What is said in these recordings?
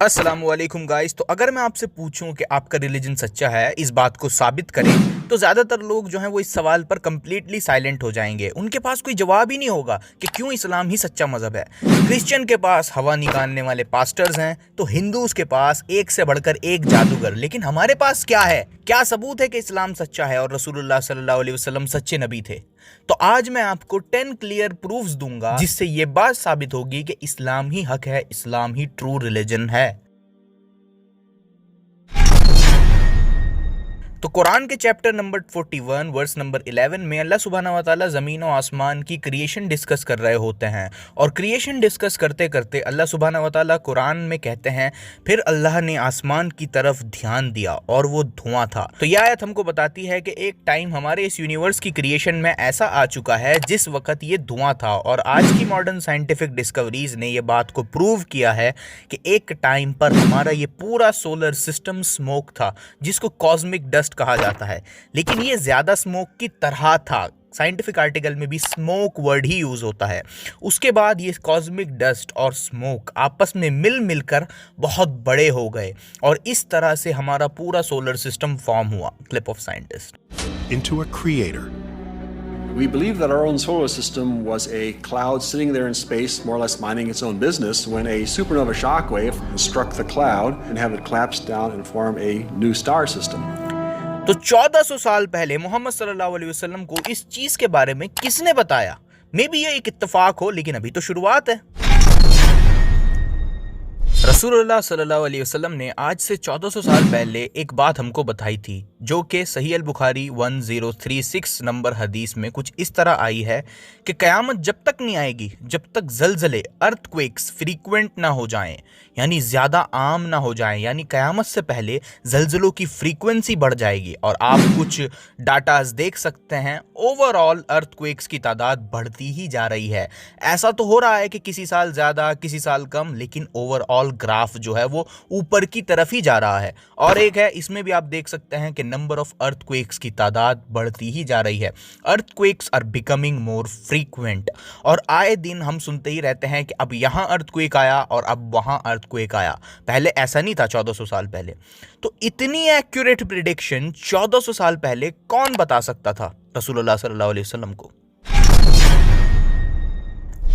अस्सलामुअलैकुम गाइस। तो अगर मैं आपसे पूछूं कि आपका रिलीजन सच्चा है, इस बात को साबित करें, तो ज़्यादातर लोग जो हैं वो इस सवाल पर कम्प्लीटली साइलेंट हो जाएंगे। उनके पास कोई जवाब ही नहीं होगा कि क्यों इस्लाम ही सच्चा मज़हब है। क्रिश्चियन के पास हवा निकालने वाले पास्टर्स हैं, तो हिंदूज़ के पास एक से बढ़कर एक जादूगर। लेकिन हमारे पास क्या है? क्या सबूत है कि इस्लाम सच्चा है और रसूलुल्लाह सल्लल्लाहु अलैहि वसल्लम सच्चे नबी थे? तो आज मैं आपको 10 क्लियर प्रूफ्स दूंगा जिससे ये बात साबित होगी कि इस्लाम ही हक है, इस्लाम ही ट्रू रिलीजन है। तो कुरान के चैप्टर नंबर 41 वर्स नंबर 11 में अल्लाह सुब्हानहू व तआला ज़मीन और आसमान की क्रिएशन डिस्कस कर रहे होते हैं, और क्रिएशन डिस्कस करते करते अल्लाह सुब्हानहू व तआला कुरान में कहते हैं, फिर अल्लाह ने आसमान की तरफ ध्यान दिया और वो धुआं था। तो यह आयत हमको बताती है कि एक टाइम हमारे इस यूनिवर्स की क्रिएशन में ऐसा आ चुका है जिस वक्त ये धुआं था, और आज की मॉडर्न साइंटिफिक डिस्कवरीज ने यह बात को प्रूव किया है कि एक टाइम पर हमारा ये पूरा सोलर सिस्टम स्मोक था, जिसको कॉस्मिक डस्ट कहा जाता है। लेकिन ये ज्यादा स्मोक की तरह था। साइंटिफिक आर्टिकल में भी स्मोक वर्ड ही यूज होता है। उसके बाद ये कॉस्मिक डस्ट और स्मोक आपस में मिल मिलकर बहुत बड़े हो गए, और इस तरह से हमारा पूरा सोलर सिस्टम फॉर्म हुआ। Clip of scientist. Into a creator. We believe that our own solar system was a cloud sitting there in space, more or less minding its own business, when a supernova shockwave struck the cloud and have it collapse down and form a new star system. तो 1400 साल पहले मोहम्मद सल्लल्लाहु अलैहि वसल्लम को इस चीज के बारे में किसने बताया? मे बी ये एक इत्तेफाक हो, लेकिन अभी तो शुरुआत है। रसूलुल्लाह सल्लल्लाहु अलैहि वसल्लम ने आज से 1400 साल पहले एक बात हमको बताई थी, जो कि सही अल बुखारी 1036 नंबर हदीस में कुछ इस तरह आई है कि क़यामत जब तक नहीं आएगी जब तक जलजले अर्थक्वेक्स फ्रीक्वेंट ना हो जाएं, यानी ज़्यादा आम ना हो जाएं, यानी क़यामत से पहले जलजलों की फ्रीक्वेंसी बढ़ जाएगी। और आप कुछ डाटाज देख सकते हैं, ओवरऑल अर्थक्वेक्स की तादाद बढ़ती ही जा रही है। ऐसा तो हो रहा है कि किसी साल ज़्यादा किसी साल कम, लेकिन ओवरऑल ग्राफ जो है वो ऊपर की तरफ ही जा रहा है। और एक है, इसमें भी आप देख सकते हैं कि नंबर ऑफ अर्थक्वेक्स की तादाद बढ़ती ही जा रही है। Earthquakes are becoming more frequent, और आए दिन हम सुनते ही रहते हैं कि अब यहाँ अर्थक्वेक आया और अब वहाँ अर्थक्वेक आया। पहले ऐसा नहीं था 1400 साल पहले। तो इतनी एक्यूरेट प्रिडिक्शन 1400 साल पहले कौन बता सकता था रसूलुल्लाह सल्लल्लाहु अलैहि वसल्लम को?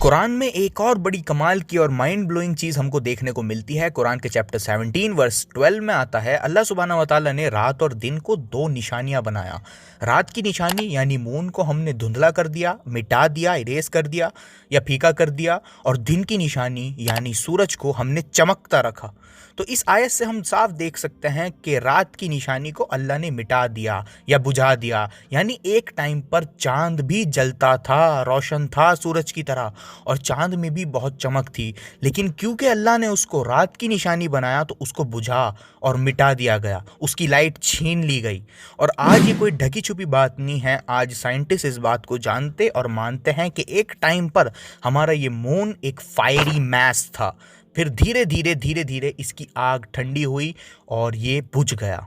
कुरान में एक और बड़ी कमाल की और माइंड ब्लोइंग चीज़ हमको देखने को मिलती है। कुरान के चैप्टर 17 वर्स 12 में आता है, अल्लाह सुब्हानहू व तआला ने रात और दिन को दो निशानियां बनाया। रात की निशानी यानी मून को हमने धुंधला कर दिया, मिटा दिया, इरेज कर दिया या फीका कर दिया, और दिन की निशानी यानी सूरज को हमने चमकता रखा। तो इस आयत से हम साफ देख सकते हैं कि रात की निशानी को अल्लाह ने मिटा दिया या बुझा दिया, यानी एक टाइम पर चांद भी जलता था, रोशन था सूरज की तरह, और चांद में भी बहुत चमक थी। लेकिन क्योंकि अल्लाह ने उसको रात की निशानी बनाया तो उसको बुझा और मिटा दिया गया, उसकी लाइट छीन ली गई। और आज ये कोई ढकी छुपी बात नहीं है, आज साइंटिस्ट इस बात को जानते और मानते हैं कि एक टाइम पर हमारा ये मून एक फायरी मैस था। फिर धीरे धीरे इसकी आग ठंडी हुई और ये बुझ गया।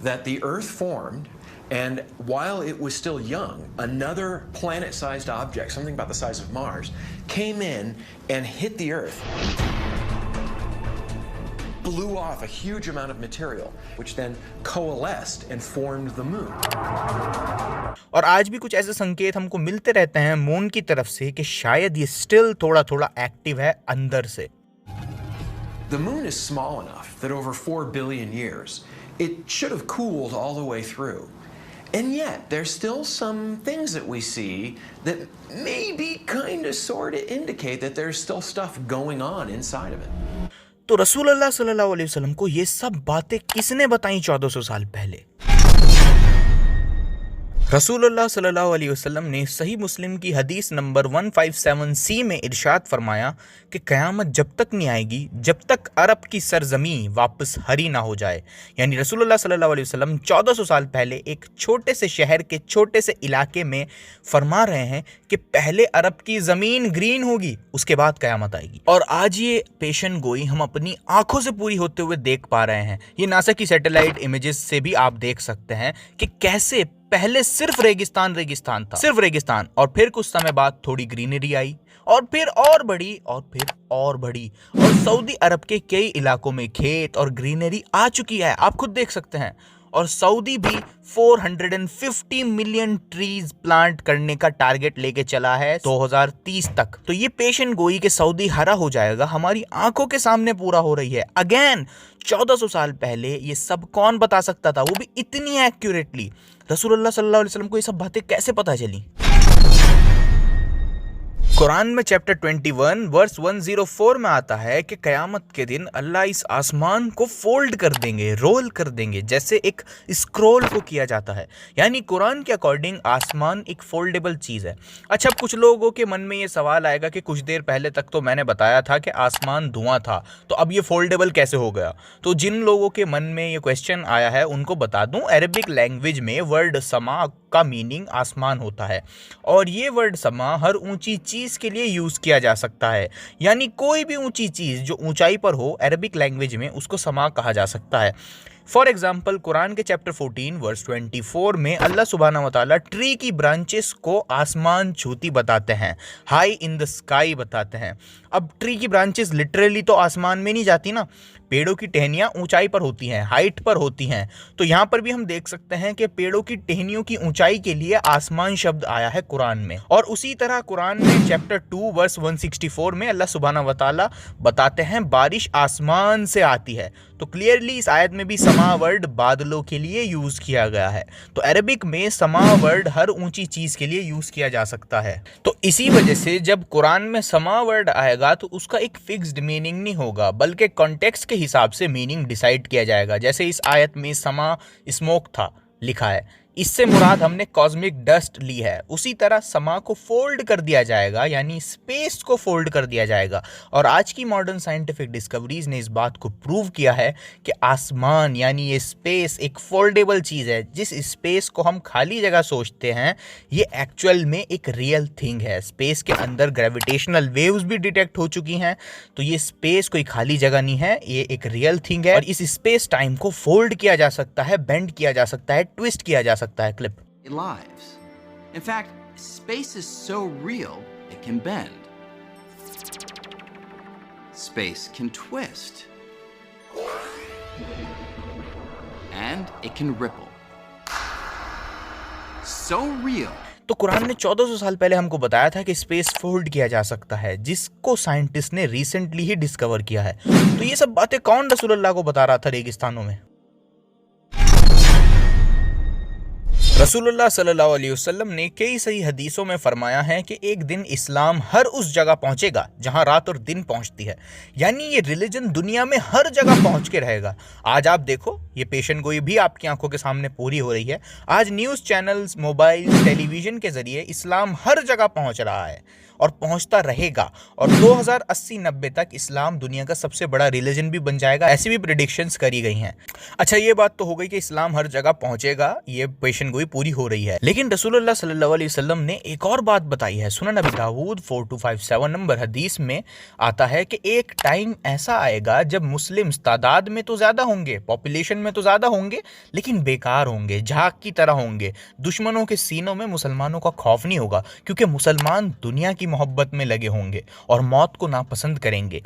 That the Earth formed, and while it was still young, another planet-sized object, something about the size of Mars, came in and hit the Earth, blew off a huge amount of material, which then coalesced and formed the moon. और आज भी कुछ ऐसे संकेत हमको मिलते रहते हैं मून की तरफ से कि शायद ये स्टिल थोड़ा थोड़ा एक्टिव है अंदर से। The moon is small enough that over 4 billion years, it should have cooled all the way through. And yet, there's still some things that we see that maybe kind of sort of indicate that there's still stuff going on inside of it. तो रसूलुल्लाह सल्लल्लाहु अलैहि वसल्लम को ये सब बातें किसने बताई 1400 साल पहले? रसूलुल्लाह सल्लल्लाहु अलैहि वसल्लम ने सही मुस्लिम की हदीस नंबर 157C में इरशाद फरमाया कि क़यामत जब तक नहीं आएगी जब तक अरब की सरजमी वापस हरी ना हो जाए। यानी रसूलुल्लाह सल्लल्लाहु अलैहि वसल्लम 1400 साल पहले एक छोटे से शहर के छोटे से इलाके में फरमा रहे हैं कि पहले अरब की ज़मीन ग्रीन होगी, उसके बाद क़यामत आएगी। और आज ये पेशन गोई हम अपनी आंखों से पूरी होते हुए देख पा रहे हैं। ये नासा की सैटेलाइट इमेजेस से भी आप देख सकते हैं कि कैसे पहले सिर्फ रेगिस्तान रेगिस्तान था, सिर्फ रेगिस्तान, और फिर कुछ समय बाद थोड़ी ग्रीनरी आई, और फिर और बढ़ी, और फिर और बढ़ी, और सऊदी अरब के कई इलाकों में खेत और ग्रीनरी आ चुकी है, आप खुद देख सकते हैं। और सऊदी भी 450 मिलियन ट्रीज प्लांट करने का टारगेट लेके चला है 2030 तक। तो ये पेशन गोई के सऊदी हरा हो जाएगा हमारी आंखों के सामने पूरा हो रही है। अगेन 1400 साल पहले ये सब कौन बता सकता था, वो भी इतनी एक्यूरेटली। रसूलुल्लाह सल्लल्लाहु अलैहि वसल्लम को ये सब बातें कैसे पता चली? कुरान में चैप्टर 21 वर्स 104 में आता है कि कयामत के दिन अल्लाह इस आसमान को फोल्ड कर देंगे, रोल कर देंगे, जैसे एक स्क्रॉल को किया जाता है। यानी कुरान के अकॉर्डिंग आसमान एक फोल्डेबल चीज़ है। अच्छा, कुछ लोगों के मन में ये सवाल आएगा कि कुछ देर पहले तक तो मैंने बताया था कि आसमान धुआं था, तो अब ये फोल्डेबल कैसे हो गया? तो जिन लोगों के मन में ये क्वेश्चन आया है उनको बता दूं, अरबिक लैंग्वेज में वर्ड समा का मीनिंग आसमान होता है, और ये वर्ड समा हर ऊंची चीज के लिए यूज किया जा सकता है। यानी कोई भी ऊंची चीज जो ऊंचाई पर हो, अरबिक लैंग्वेज में उसको समा कहा जा सकता है। फॉर एग्जाम्पल, कुरान के चैप्टर 14 वर्स 24 में अल्लाह सुब्हानहू व तआला ट्री की ब्रांचेस को आसमान छूती बताते हैं, हाई इन द स्काई बताते हैं। अब ट्री की ब्रांचेस लिटरली तो आसमान में नहीं जाती ना, पेड़ों की टहनियाँ ऊंचाई पर होती हैं, हाइट पर होती हैं। तो यहाँ पर भी हम देख सकते हैं कि पेड़ों की टहनियों की ऊंचाई के लिए आसमान शब्द आया है कुरान में। और उसी तरह कुरान में चैप्टर 2 वर्स 164 में अल्लाह सुब्हानहू व तआला बताते हैं बारिश आसमान से आती है। तो क्लियरली इस आयत में भी समा वर्ड बादलों के लिए यूज किया गया है। तो अरबिक में समा वर्ड हर ऊंची चीज के लिए यूज किया जा सकता है। तो इसी वजह से जब कुरान में समा वर्ड आएगा तो उसका एक फिक्स्ड मीनिंग नहीं होगा, बल्कि कॉन्टेक्स्ट के हिसाब से मीनिंग डिसाइड किया जाएगा। जैसे इस आयत में समा स्मोक था लिखा है, इससे मुराद हमने कॉस्मिक डस्ट ली है। उसी तरह समा को फोल्ड कर दिया जाएगा, यानी स्पेस को फोल्ड कर दिया जाएगा। और आज की मॉडर्न साइंटिफिक डिस्कवरीज ने इस बात को प्रूव किया है कि आसमान यानी ये स्पेस एक फोल्डेबल चीज़ है। जिस स्पेस को हम खाली जगह सोचते हैं, ये एक्चुअल में एक रियल थिंग है। स्पेस के अंदर ग्रेविटेशनल वेव्स भी डिटेक्ट हो चुकी हैं। तो ये स्पेस कोई खाली जगह नहीं है, ये एक रियल थिंग है। और इस स्पेस टाइम को फोल्ड किया जा सकता है, बेंड किया जा सकता है, ट्विस्ट किया जा सकता है। Clip lives. In fact, space is so real it can bend. Space can twist. And it can ripple. So real. तो कुरान ने 1400 साल पहले हमको बताया था कि स्पेस फोल्ड किया जा सकता है, जिसको साइंटिस्ट ने रिसेंटली ही डिस्कवर किया है। तो ये सब बातें कौन रसूलुल्लाह को बता रहा था रेगिस्तानों में? रसूलुल्लाह सल्लल्लाहु अलैहि वसल्लम ने कई सही हदीसों में फरमाया है कि एक दिन इस्लाम हर उस जगह पहुंचेगा जहां रात और दिन पहुंचती है। यानी ये रिलीजन दुनिया में हर जगह पहुंच के रहेगा। आज आप देखो, ये पेशन गोई भी आपकी आंखों के सामने पूरी हो रही है। आज न्यूज़ चैनल्स, मोबाइल, टेलीविजन के जरिए इस्लाम हर जगह पहुंच रहा है और पहुंचता रहेगा। और 2080-90 तक इस्लाम दुनिया का सबसे बड़ा रिलीजन भी बन जाएगा, ऐसी भी प्रेडिक्शंस करी गई हैं। अच्छा, ये बात तो हो गई कि इस्लाम हर जगह पहुंचेगा, ये पेशन गोई पूरी हो रही है। लेकिन रसूलुल्लाह सल्लल्लाहु अलैहि वसल्लम ने एक और बात बताई है। सुनन अबी दाऊद 4257 नंबर हदीस में आता है कि एक टाइम ऐसा आएगा जब मुस्लिम्स तादाद में तो ज्यादा होंगे, पॉपुलेशन में तो ज्यादा होंगे, लेकिन बेकार होंगे, झाग की तरह होंगे। दुश्मनों के सीनों में मुसलमानों का खौफ नहीं होगा, क्योंकि मुसलमान दुनिया की मोहब्बत में लगे होंगे और मौत को नापसंद करेंगे।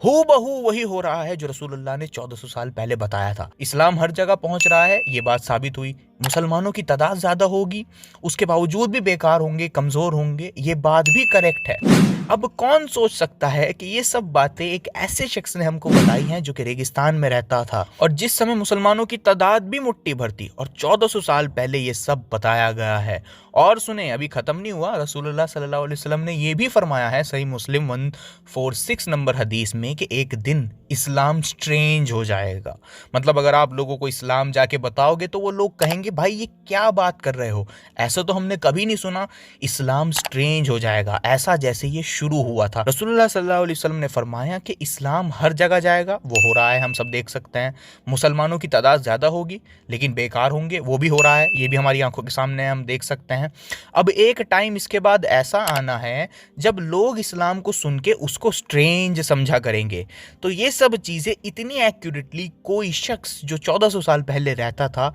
हू बहू वही हो रहा है जो रसूलुल्लाह ने 1400 साल पहले बताया था। इस्लाम हर जगह पहुंच रहा है, ये बात साबित हुई। मुसलमानों की तादाद ज्यादा होगी, उसके बावजूद भी बेकार होंगे, कमजोर होंगे, ये बात भी करेक्ट है। अब कौन सोच सकता है कि ये सब बातें एक ऐसे शख्स ने हमको बताई हैं जो कि रेगिस्तान में रहता था और जिस समय मुसलमानों की तादाद भी मुट्ठी भर थी, और 1400 साल पहले ये सब बताया गया है। और सुने, अभी खत्म नहीं हुआ। रसूलुल्लाह सल्लल्लाहु अलैहि वसल्लम ने ये भी फरमाया है सही मुस्लिम 146 नंबर हदीस में कि एक दिन इस्लाम स्ट्रेंज हो जाएगा। मतलब अगर आप लोगों को इस्लाम जाके बताओगे तो वो लोग कहेंगे, भाई ये क्या बात कर रहे हो, ऐसा तो हमने कभी नहीं सुना। इस्लाम स्ट्रेंज हो जाएगा, ऐसा जैसे ये शुरू हुआ था। रसूलुल्लाह सल्लल्लाहु अलैहि वसल्लम ने फरमाया कि इस्लाम हर जगह जाएगा, वो हो रहा है, हम सब देख सकते हैं। मुसलमानों की तादाद ज़्यादा होगी लेकिन बेकार होंगे, वो भी हो रहा है, ये भी हमारी आंखों के सामने हम देख सकते हैं। हैं। अब एक टाइम इसके बाद ऐसा आना है जब लोग इस्लाम को सुन के उसको स्ट्रेंज समझा करेंगे। तो ये सब चीज़ें इतनी एक्यूरेटली कोई शख्स जो 1400 साल पहले रहता था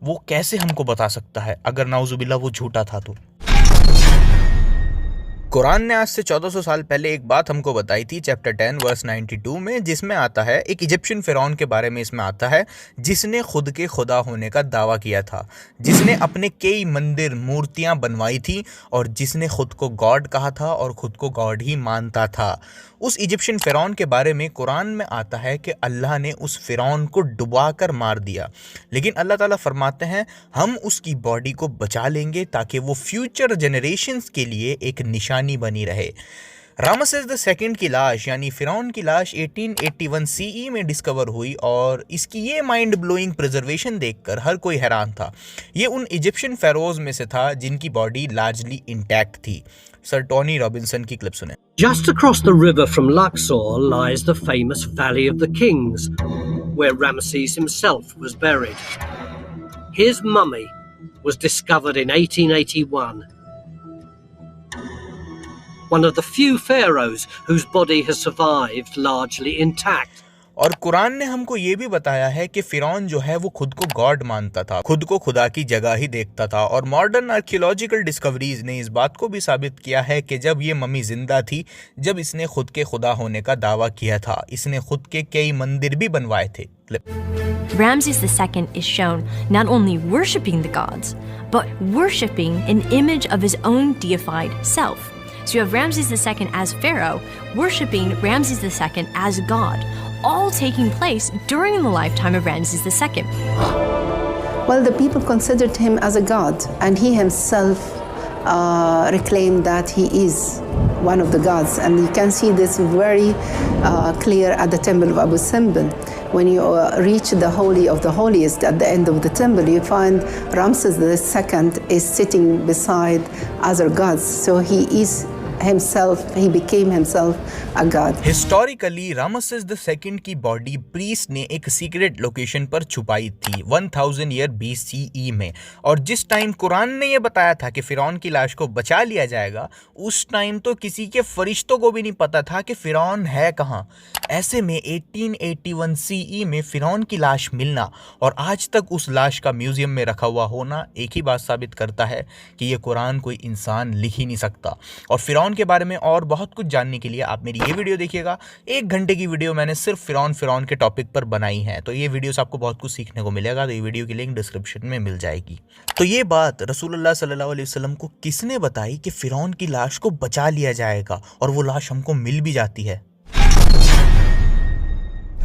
वो कैसे हमको बता सकता है, अगर नाउजुबिल्ला वो झूठा था तो। कुरान ने आज से 1400 साल पहले एक बात हमको बताई थी चैप्टर 10 वर्स 92 में, जिसमें आता है, एक इजिप्शियन फिरौन के बारे में इसमें आता है जिसने खुद के खुदा होने का दावा किया था, जिसने अपने कई मंदिर मूर्तियां बनवाई थी और जिसने खुद को गॉड कहा था और खुद को गॉड ही मानता था। उस इजिप्शियन फिरौन के बारे में कुरान में आता है कि अल्लाह ने उस फिरौन को डुबा कर मार दिया, लेकिन अल्लाह ताला फरमाते हैं हम उसकी बॉडी को बचा लेंगे ताकि वो फ्यूचर जनरेशंस के लिए एक निशानी बनी रहे। रामसेस द सेकंड की लाश यानी फिरौन की लाश 1881 सीई में डिस्कवर हुई और इसकी ये माइंड ब्लोइंग प्रिजर्वेशन देखकर हर कोई हैरान था। ये उन इजिप्शियन फेरोज में से था जिनकी बॉडी लार्जली इंटैक्ट थी। सर टोनी रॉबिन्सन की क्लिप सुने। Just across the river from Luxor lies the famous Valley of the Kings, where Ramesses himself was buried. His mummy was discovered in 1881. One of the few pharaohs whose body has survived largely intact. और कुरान ने हमको ये भी बताया है कि फिरौन जो है वो खुद को गॉड मानता था, खुद को खुदा की जगह ही देखता था। और मॉडर्न आर्कियोलॉजिकल डिस्कवरीज ने इस बात को भी साबित किया है कि जब ये मम्मी जिंदा थी, जब इसने खुद के खुदा होने का दावा किया था, इसने खुद के कई मंदिर भी बनवाए थे। Ramses II is shown not only worshipping the gods, but worshipping an image of his own deified self. So you have Ramses II as pharaoh, worshipping Ramses II as god, all taking place during the lifetime of Ramses II. Well, the people considered him as a god, and he himself reclaimed that he is one of the gods. And you can see this very clear at the temple of Abu Simbel. When you reach the Holy of the Holiest at the end of the temple, you find Ramses II is sitting beside other gods. So he became himself a god. Historically Ramesses the second की body priest ने एक secret location पर छुपाई थी 1000 year BCE में, और जिस time Quran ने यह बताया था कि फिरौन की लाश को बचा लिया जाएगा, उस टाइम तो किसी के फरिश्तों को भी नहीं पता था कि फिरौन है कहाँ। ऐसे में 1881 CE में फिरौन की लाश मिलना और आज तक उस लाश का म्यूजियम में रखा हुआ होना एक ही बात साबित करता है कि यह कुरान कोई इंसान लिख ही नहीं सकता। और फिरौन के बारे में और बहुत कुछ जानने के लिए आप मेरी ये वीडियो देखिएगा। 1 घंटे की वीडियो मैंने सिर्फ फिरौन के टॉपिक पर बनाई है, तो ये वीडियो से आपको बहुत कुछ सीखने को मिलेगा। तो ये वीडियो की लिंक डिस्क्रिप्शन में मिल जाएगी। तो ये बात रसूलुल्लाह सल्लल्लाहु अलैहि वसल्लम को किसने बताई कि फिरौन की लाश को बचा लिया जाएगा और वो लाश हमको मिल भी जाती है?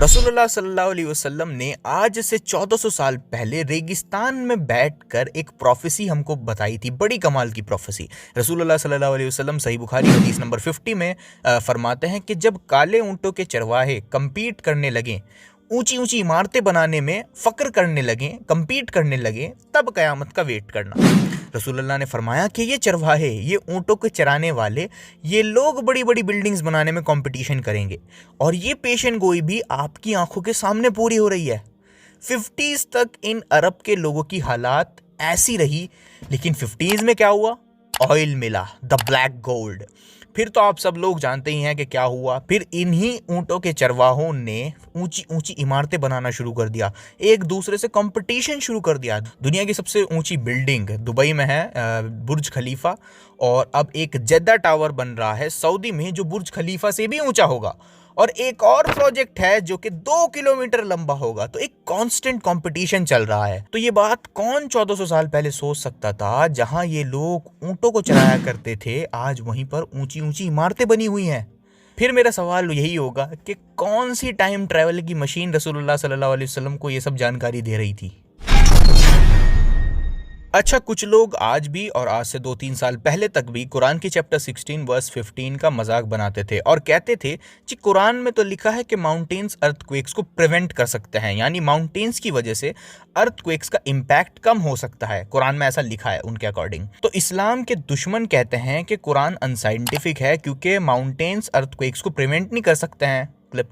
रसूलुल्लाह सल्लल्लाहु अलैहि वसल्लम ने आज से 1400 साल पहले रेगिस्तान में बैठकर एक प्रोफेसी हमको बताई थी, बड़ी कमाल की प्रोफेसी। रसूलुल्लाह सल्लल्लाहु अलैहि वसल्लम सही बुखारी हदीस नंबर 50 में फरमाते हैं कि जब काले ऊंटों के चरवाहे कंपीट करने लगे, ऊंची ऊंची इमारतें बनाने में फक्र करने लगे, कंपीट करने लगे, तब कयामत का वेट करना। रसूलुल्लाह ने फरमाया कि ये चरवाहे, ये ऊंटों के चराने वाले, ये लोग बड़ी बड़ी बिल्डिंग्स बनाने में कंपटीशन करेंगे और ये पेशन गोई भी आपकी आंखों के सामने पूरी हो रही है। 50s तक इन अरब के लोगों की हालात ऐसी रही, लेकिन 50s में क्या हुआ? ऑयल मिला, द ब्लैक गोल्ड। फिर तो आप सब लोग जानते ही हैं कि क्या हुआ। फिर इन्हीं ऊंटों के चरवाहों ने ऊंची ऊंची इमारतें बनाना शुरू कर दिया, एक दूसरे से कंपटीशन शुरू कर दिया। दुनिया की सबसे ऊंची बिल्डिंग दुबई में है, बुर्ज खलीफा, और अब एक जेद्दा टावर बन रहा है सऊदी में जो बुर्ज खलीफा से भी ऊंचा होगा, और एक और प्रोजेक्ट है जो कि 2 किलोमीटर लंबा होगा। तो एक कांस्टेंट कंपटीशन चल रहा है। तो ये बात कौन 1400 साल पहले सोच सकता था? जहां ये लोग ऊंटों को चराया करते थे, आज वहीं पर ऊंची ऊंची इमारतें बनी हुई हैं। फिर मेरा सवाल यही होगा कि कौन सी टाइम ट्रैवल की मशीन रसूलुल्लाह सल्लल्लाहु अलैहि वसल्लम को ये सब जानकारी दे रही थी? अच्छा, कुछ लोग आज भी और आज से 2-3 साल पहले तक भी कुरान की चैप्टर 16 वर्स 15 का मजाक बनाते थे और कहते थे कि कुरान में तो लिखा है कि माउंटेन्स अर्थक्वेक्स को प्रिवेंट कर सकते हैं, यानी माउंटेन्स की वजह से अर्थक्वेक्स का इम्पैक्ट कम हो सकता है। कुरान में ऐसा लिखा है उनके अकॉर्डिंग। तो इस्लाम के दुश्मन कहते हैं कि कुरान अनसाइंटिफिक है क्योंकि माउंटेन्स अर्थक्वेक्स को प्रिवेंट नहीं कर सकते हैं। Clip.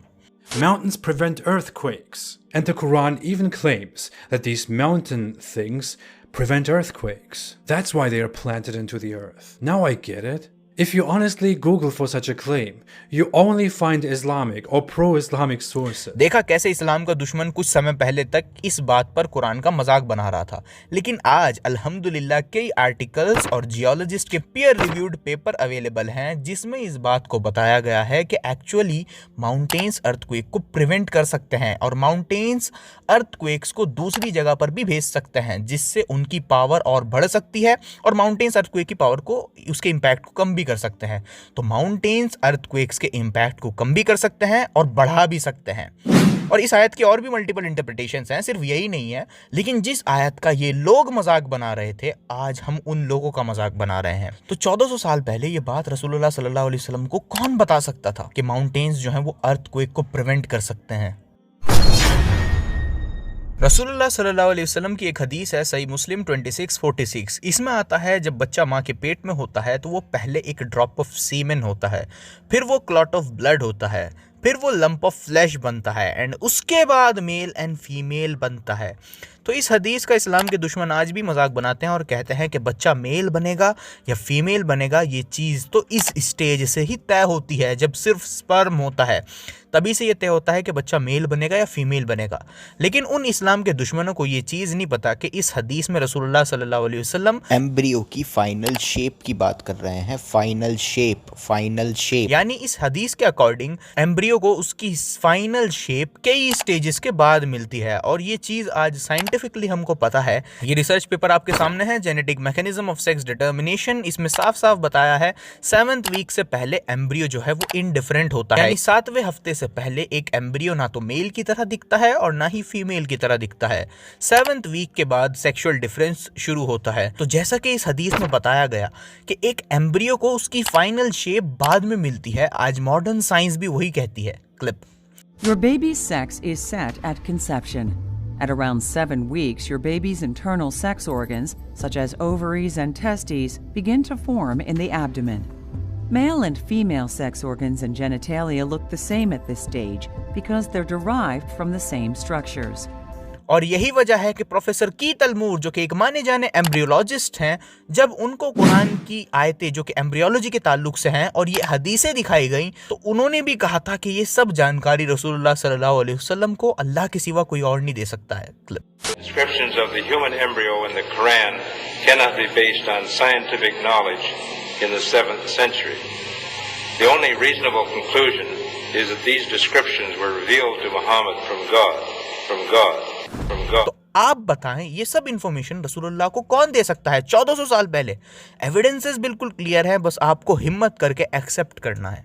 Mountains prevent earthquakes, and the Quran even claims that these mountain things prevent earthquakes. That's why they are planted into the earth. Now I get it. If you honestly Google for such a claim, you only find Islamic or pro-Islamic sources. देखा कैसे इस्लाम का दुश्मन कुछ समय पहले तक इस बात पर कुरान का मजाक बना रहा था, लेकिन आज अल्हम्दुलिल्लाह कई आर्टिकल्स और जियोलॉजिस्ट के पीयर रिव्यूड पेपर अवेलेबल हैं जिसमें इस बात को बताया गया है कि एक्चुअली माउंटेन्स अर्थक्वेक को प्रिवेंट कर सकते हैं और माउंटेन्स अर्थक्वेक्स को दूसरी जगह पर भी भेज सकते हैं, जिससे उनकी पावर और बढ़ सकती है और माउंटेन्स अर्थक्वेक की पावर को, उसके इम्पैक्ट को कम भी कर सकते हैं। तो माउंटेन्स अर्थक्वेक्स के इम्पैक्ट को कम भी कर सकते हैं और बढ़ा भी सकते हैं। और इस आयत की और भी मल्टीपल इंटरप्रिटेशंस हैं, सिर्फ यही नहीं है। लेकिन जिस आयत का ये लोग मजाक बना रहे थे, आज हम उन लोगों का मजाक बना रहे हैं। तो 1400 साल पहले ये बात रसूलुल्लाह सल्लल्लाहु अलैहि वसल्लम को कौन बता सकता था कि माउंटेन्स जो हैं वो अर्थक्वेक को प्रिवेंट कर सकते हैं। रसूलुल्लाह सल्लल्लाहु अलैहि वसल्लम की एक हदीस है, सही मुस्लिम 2646। इसमें आता है जब बच्चा माँ के पेट में होता है तो वो पहले एक ड्रॉप ऑफ सीमेन होता है, फिर वो क्लॉट ऑफ ब्लड होता है, फिर वो लंप ऑफ फ्लैश बनता है एंड उसके बाद मेल एंड फीमेल बनता है। तो इस हदीस का इस्लाम के दुश्मन आज भी मजाक बनाते हैं और कहते हैं कि बच्चा मेल बनेगा या फीमेल बनेगा, ये चीज़ तो इस स्टेज से ही तय होती है जब सिर्फ स्पर्म होता है, तभी से ये तय होता है कि बच्चा मेल बनेगा या फीमेल बनेगा। लेकिन उन इस्लाम के दुश्मनों को ये चीज़ नहीं पता कि इस हदीस में रसूलुल्लाह सल्लल्लाहु अलैहि वसल्लम एम्ब्रियो की फाइनल शेप की बात कर रहे हैं। फाइनल शेप यानी इस हदीस के अकॉर्डिंग एम्ब्रियो को उसकी फाइनल शेप कई स्टेजेस के बाद मिलती है और ये चीज़ आज साइंटिफिकली हमको पता है। ये रिसर्च पेपर आपके सामने है, genetic mechanism of sex determination. इसमें साफ साफ बताया है 7th वीक से पहले एम्ब्रियो जो है वो इनडिफरेंट होता है, यानी 7वें हफ्ते से पहले एक एम्ब्रियो ना तो मेल की तरह दिखता है और ना ही फीमेल की तरह दिखता है। 7th वीक के बाद सेक्सुअल डिफरेंस शुरू होता है। तो जैसा कि इस हदीस में बताया गया कि एक एम्ब्रियो को उसकी फाइनल शेप बाद में मिलती है, आज मॉडर्न साइंस भी वही कहती है। Clip. Your baby's sex is set at conception. At around 7 weeks, your baby's internal sex organs, such as ovaries and testes, begin to form in the abdomen. Male and female sex organs and genitalia look the same at this stage because they're derived from the same structures. और यही वजह है कि professor की तलमूर जो कि एक माने जाने एम्ब्रियोलॉजिस्ट हैं, जब उनको कुरान की आयतें जो कि एम्ब्रियोलॉजी के ताल्लुक से हैं और ये हदीसें दिखाई गई, तो उन्होंने भी कहा था कि ये सब जानकारी रसूलुल्लाह सल्लल्लाहु अलैहि वसल्लम को अल्लाह के सिवा कोई और नहीं दे सकता है। Descriptions of the human embryo in the Quran cannot be based on scientific knowledge in the 7th century. The only reasonable conclusion is that these descriptions were revealed to Muhammad from God. तो आप बताएं, ये सब information रसूलुल्लाह को कौन दे सकता है 1400 साल पहले? एविडेंसेस बिल्कुल क्लियर है, बस आपको हिम्मत करके एक्सेप्ट करना है।